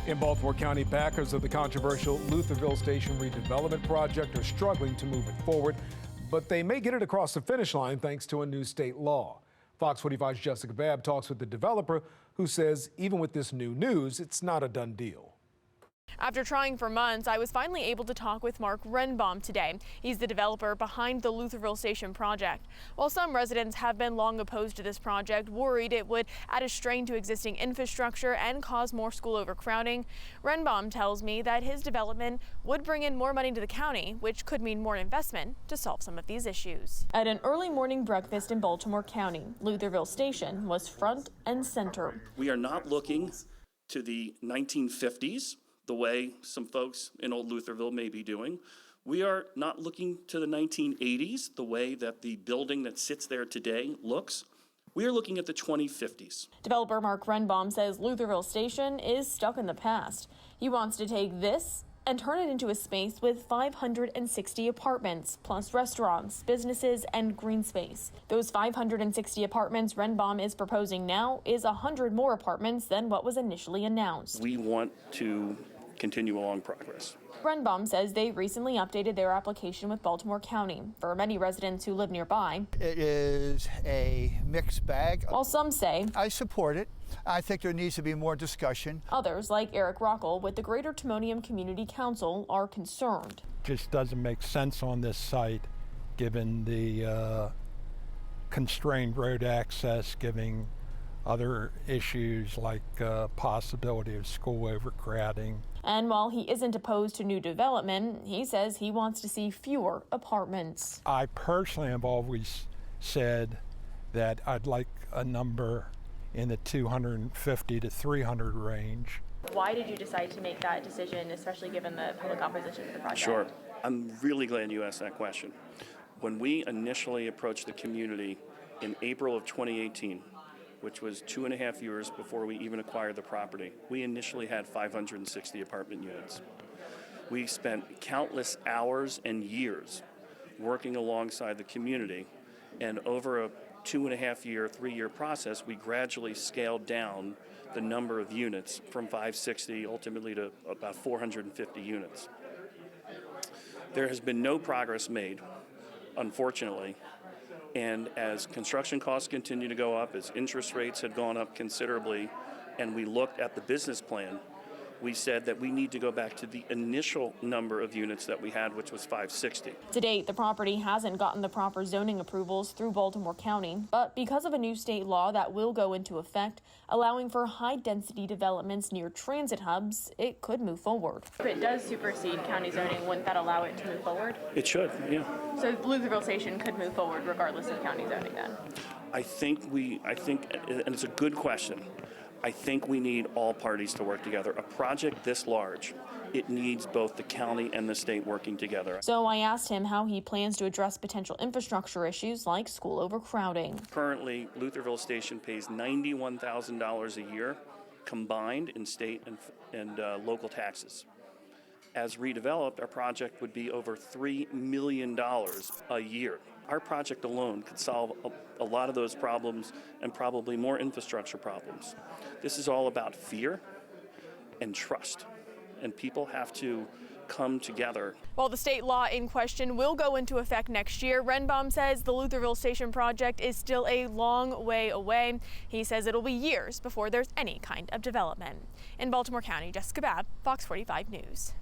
In Baltimore County, backers of the controversial Lutherville Station redevelopment project are struggling to move it forward, but they may get it across the finish line thanks to a new state law. Fox 45's Jessica Babb talks with the developer who says even with this new news, it's not a done deal. After trying for months, I was finally able to talk with Mark Renbaum today. He's the developer behind the Lutherville Station project. While some residents have been long opposed to this project, worried it would add a strain to existing infrastructure and cause more school overcrowding, Renbaum tells me that his development would bring in more money to the county, which could mean more investment to solve some of these issues. At an early morning breakfast in Baltimore County, Lutherville Station was front and center. We are not looking to the 1950s. The way some folks in old Lutherville may be doing. We are not looking to the 1980s, the way that the building that sits there today looks. We are looking at the 2050s. Developer Mark Renbaum says Lutherville Station is stuck in the past. He wants to take this and turn it into a space with 560 apartments, plus restaurants, businesses, and green space. Those 560 apartments Renbaum is proposing now is 100 more apartments than what was initially announced. We want to continue along progress. Renbaum says they recently updated their application with Baltimore County. For many residents who live nearby, it is a mixed bag. While some say, I support it. I think there needs to be more discussion. Others, like Eric Rockel with the Greater Timonium Community Council, are concerned. Just doesn't make sense on this site, given the constrained road access, giving other issues like possibility of school overcrowding. And while he isn't opposed to new development, he says he wants to see fewer apartments. I personally have always said that I'd like a number in the 250 to 300 range. Why did you decide to make that decision, especially given the public opposition to the project? Sure. I'm really glad you asked that question. When we initially approached the community in April of 2018, which was 2.5 years before we even acquired the property, we initially had 560 apartment units. We spent countless hours and years working alongside the community, and over a 2.5 year, 3-year process, we gradually scaled down the number of units from 560 ultimately to about 450 units. There has been no progress made, unfortunately. And as construction costs continue to go up, as interest rates had gone up considerably, and we looked at the business plan, we said that we need to go back to the initial number of units that we had, which was 560. To date, the property hasn't gotten the proper zoning approvals through Baltimore County, but because of a new state law that will go into effect, allowing for high-density developments near transit hubs, it could move forward. If it does supersede county zoning, wouldn't that allow it to move forward? It should, yeah. So Lutherville Station could move forward regardless of county zoning then? I think, and it's a good question, I think we need all parties to work together. A project this large, it needs both the county and the state working together. So I asked him how he plans to address potential infrastructure issues like school overcrowding. Currently, Lutherville Station pays $91,000 a year combined in state and local taxes. As redeveloped, our project would be over $3 million a year. Our project alone could solve a lot of those problems and probably more infrastructure problems. This is all about fear and trust, and people have to come together. While the state law in question will go into effect next year, Renbaum says the Lutherville Station project is still a long way away. He says it'll be years before there's any kind of development. In Baltimore County, Jessica Babb, Fox 45 News.